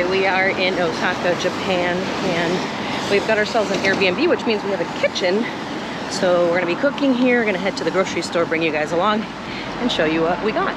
Hi, we are in Osaka, Japan, and we've got ourselves an Airbnb, which means we have a kitchen. So we're gonna be cooking here. We're gonna head to the grocery store, bring you guys along, and show you what we got.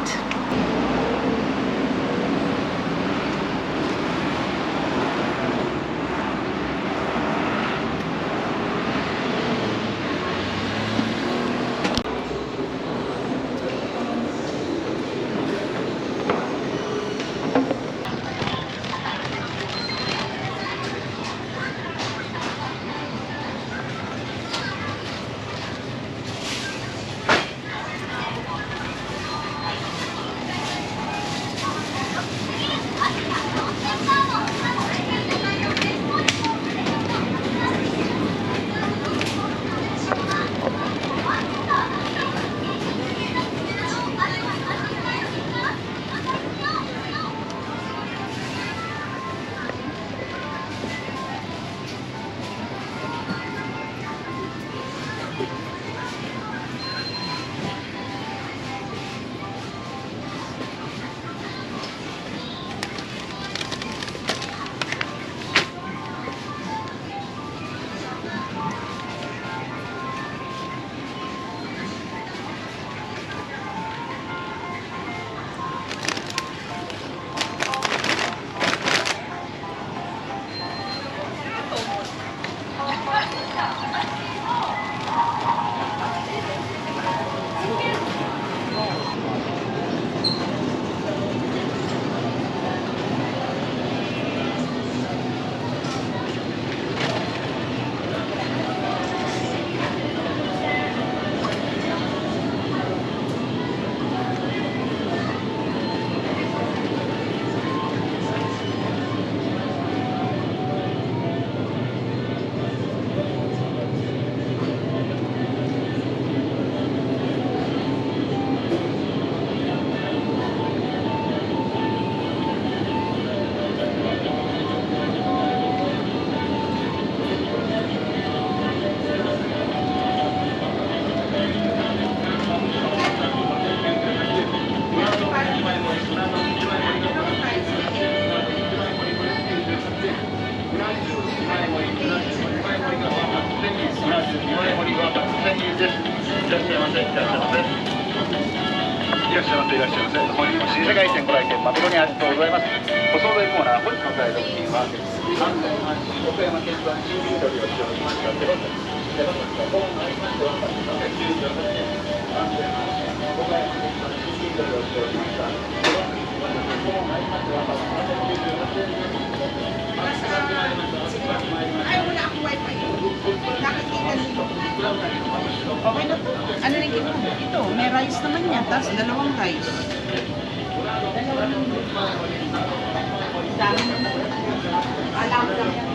Okay na to. Ano na yung ito? May rice naman yan. Tapos dalawang rice. Dami naman. Alam mo lang yan.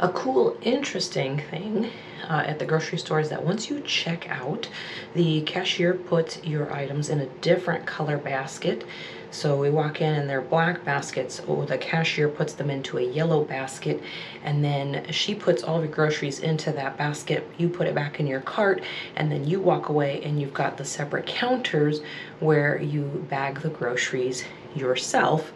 A cool, interesting thing at the grocery store is that once you check out, the cashier puts your items in a different color basket So we walk in and they're black baskets. Oh, the cashier puts them into a yellow basket, and then she puts all of your groceries into that basket. You put it back in your cart, and then you walk away and you've got the separate counters where you bag the groceries yourself,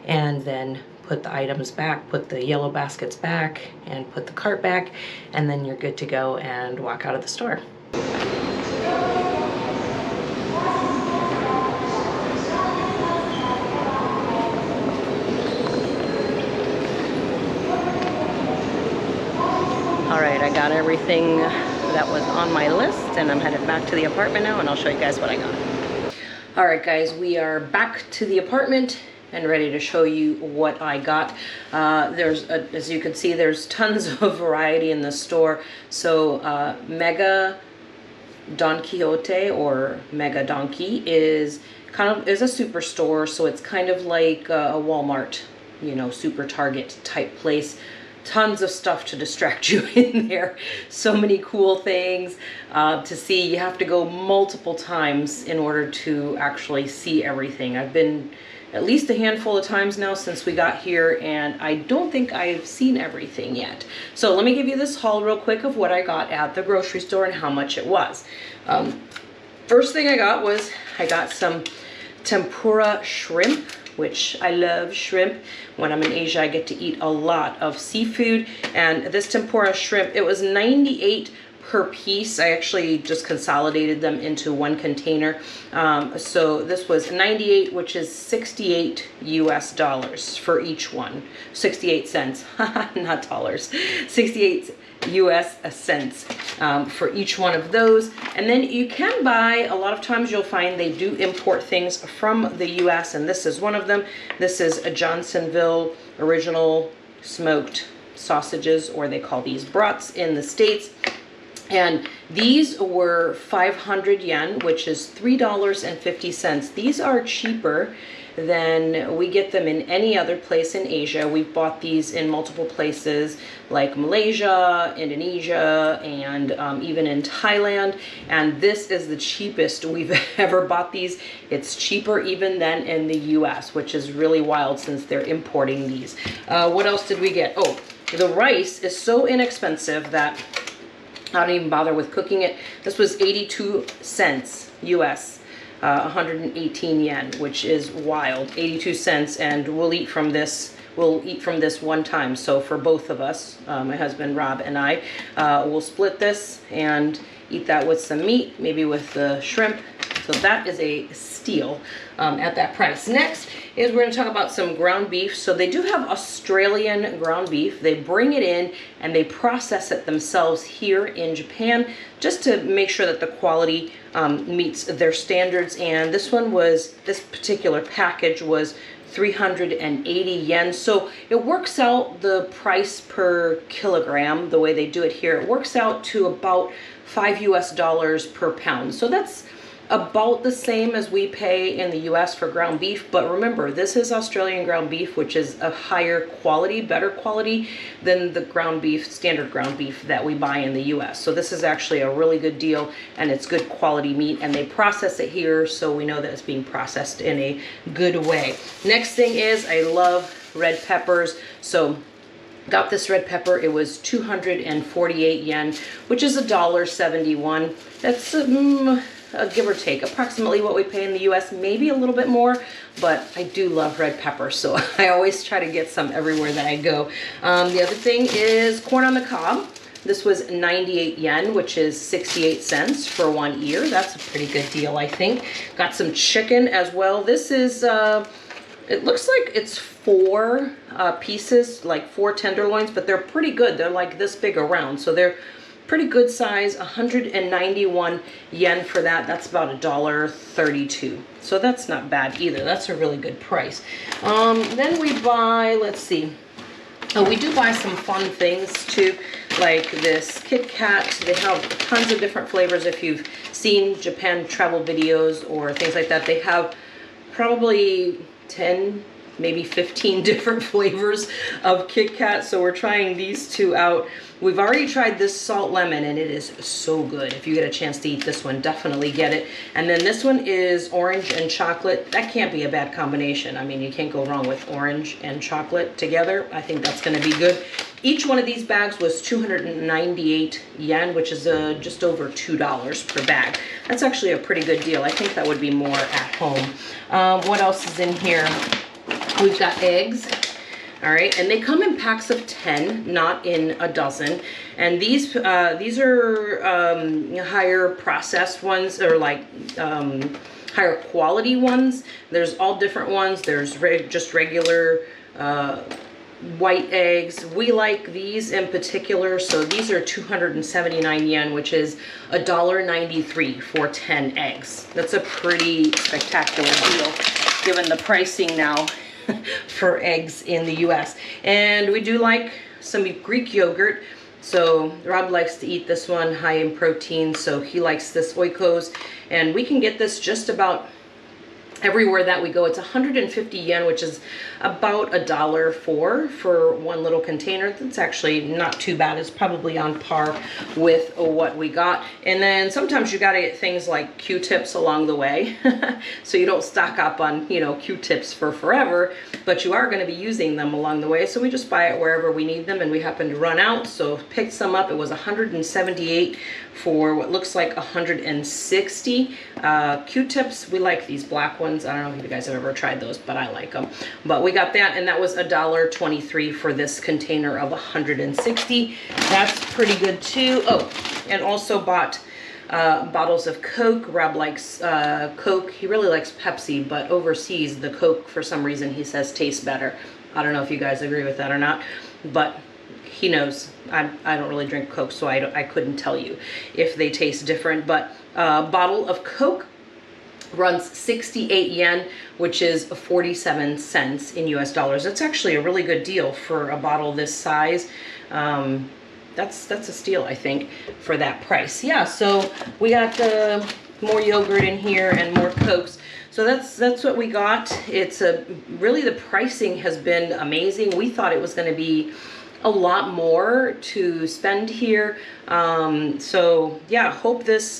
and then put the items back, put the yellow baskets back, and put the cart back, and then you're good to go and walk out of the store. All right, I got everything that was on my list, and I'm headed back to the apartment now, and I'll show you guys what I got. All right, guys, we are back to the apartment and ready to show you what I got. As you can see, there's tons of variety in the store. So Mega Don Quijote, or Mega Donki, is a superstore. So it's kind of like a Walmart, you know, super Target type place. Tons of stuff to distract you in there. So many cool things to see. You have to go multiple times in order to actually see everything. I've been at least a handful of times now since we got here, and I don't think I've seen everything yet. So let me give you this haul real quick of what I got at the grocery store and how much it was. First thing I got some tempura shrimp, which I love shrimp. When I'm in Asia, I get to eat a lot of seafood, and this tempura shrimp, it was 98 per piece. I actually just consolidated them into one container. So this was 98, which is 68 US dollars for each one. 68 cents, not dollars, 68 US cents for each one of those. And then you can buy, a lot of times you'll find they do import things from the US, and this is one of them. This is a Johnsonville original smoked sausages, or they call these brats in the States. And these were 500 yen, which is $3.50. These are cheaper than we get them in any other place in Asia. We've bought these in multiple places like Malaysia, Indonesia, and even in Thailand. And this is the cheapest we've ever bought these. It's cheaper even than in the US, which is really wild since they're importing these. What else did we get? Oh, the rice is so inexpensive that I don't even bother with cooking it. This was 82 cents US, 118 yen, which is wild. 82 cents, and we'll eat from this one time. So for both of us, my husband Rob and I, we'll split this and eat that with some meat, maybe with the shrimp. So that is a steal at that price. Next is we're going to talk about some ground beef. So they do have Australian ground beef. They bring it in and they process it themselves here in Japan just to make sure that the quality meets their standards. And this particular package was 380 yen. So it works out, the price per kilogram, the way they do it here, it works out to about $5 US per pound. So that's about the same as we pay in the US for ground beef. But remember, this is Australian ground beef, which is a higher quality, better quality than the ground beef, standard ground beef that we buy in the US. So this is actually a really good deal, and it's good quality meat, and they process it here, so we know that it's being processed in a good way. Next thing is, I love red peppers. So got this red pepper. It was 248 yen, which is $1.71. That's give or take approximately what we pay in the US, maybe a little bit more, but I do love red pepper, so I always try to get some everywhere that I go. The other thing is corn on the cob. This was 98 yen, which is 68 cents for 1 ear. That's a pretty good deal, I think. Got some chicken as well. This is, it looks like it's 4 pieces, like 4 tenderloins, but they're pretty good. They're like this big around, so they're pretty good size. 191 yen for that. That's about $1.32. So that's not bad either. That's a really good price. Then we buy, let's see. Oh, we do buy some fun things too, like this Kit Kat. They have tons of different flavors. If you've seen Japan travel videos or things like that, they have probably 10 maybe 15 different flavors of Kit Kat. So we're trying these two out. We've already tried this salt lemon and it is so good. If you get a chance to eat this one, definitely get it. And then this one is orange and chocolate. That can't be a bad combination. I mean, you can't go wrong with orange and chocolate together. I think that's gonna be good. Each one of these bags was 298 yen, which is just over $2 per bag. That's actually a pretty good deal. I think that would be more at home. What else is in here? We've got eggs. All right, and they come in packs of 10, not in a dozen. And these are higher processed ones, or like higher quality ones. There's all different ones. There's just regular white eggs. We like these in particular. So these are 279 yen, which is $1.93 for 10 eggs. That's a pretty spectacular deal, given the pricing now for eggs in the US. And we do like some Greek yogurt. So Rob likes to eat this one, high in protein, so he likes this Oikos. And we can get this just about everywhere that we go. It's 150 yen, which is about $1.04 for one little container. That's actually not too bad. It's probably on par with what we got. And then sometimes you got to get things like Q-tips along the way. So you don't stock up on, you know, Q-tips for forever, but you are going to be using them along the way. So we just buy it wherever we need them, and we happen to run out. So picked some up. It was 178 for what looks like 160. Q-tips, we like these black ones. I don't know if you guys have ever tried those, but I like them. But we got that, and that was $1.23 for this container of 160. That's pretty good too. Oh, and also bought bottles of Coke. Rob likes Coke. He really likes Pepsi, but overseas the Coke, for some reason, he says tastes better. I don't know if you guys agree with that or not, but he knows. I don't really drink Coke, so I couldn't tell you if they taste different. But a bottle of Coke runs 68 yen, which is 47 cents in US dollars. That's actually a really good deal for a bottle this size. That's a steal, I think, for that price. Yeah, so we got more yogurt in here and more Cokes. So that's what we got. It's really, the pricing has been amazing. We thought it was going to be a lot more to spend here. So yeah, hope this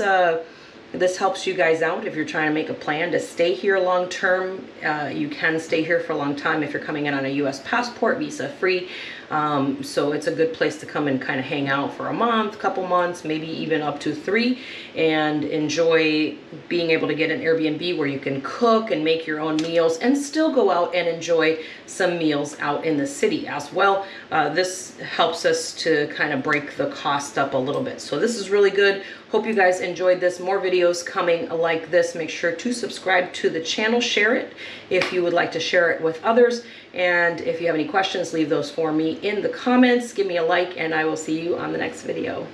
helps you guys out. If you're trying to make a plan to stay here long term, you can stay here for a long time if you're coming in on a US passport, visa free. So it's a good place to come and kind of hang out for a month, couple months, maybe even up to 3, and enjoy being able to get an Airbnb where you can cook and make your own meals and still go out and enjoy some meals out in the city as well. This helps us to kind of break the cost up a little bit. So this is really good. Hope you guys enjoyed this. More videos coming like this. Make sure to subscribe to the channel, share it if you would like to share it with others. And if you have any questions, leave those for me in the comments. Give me a like, and I will see you on the next video.